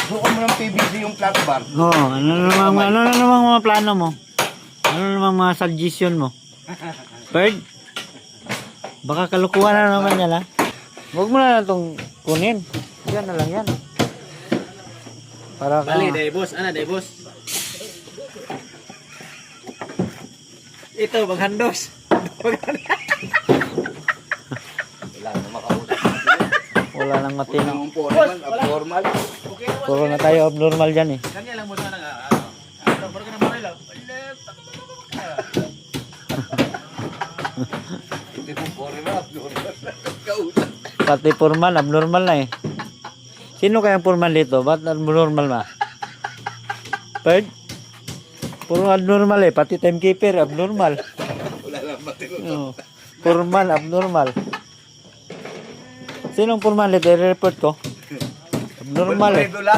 Sukan mo ng PVC yung flat bar. Oo, ano na namang mga plano mo? Ano namang mga suggestion mo? Bird? Baka kalukuhan na naman yan, ha? Huwag mo na itong kunin. Yan na lang yan. Para ka... Bali, day boss. Ano, day boss? Ito, maghandos. Wala na makausap. Wala nang matino. Ang formal, abnormal. Puro na tayo abnormal dyan, eh. Kanya lang boss na ano, parang ka na maril lang. Ito yung formal, abnormal. Kausap. Pati formal, abnormal na, eh. Sino kayang formal dito? Ba't abnormal ma? Bird? Puro abnormal, eh. Pati timekeeper, abnormal. Wala lang matino. Oo. Formal, abnormal. Sinong formal ito? I-report ko. Abnormal, eh. Wala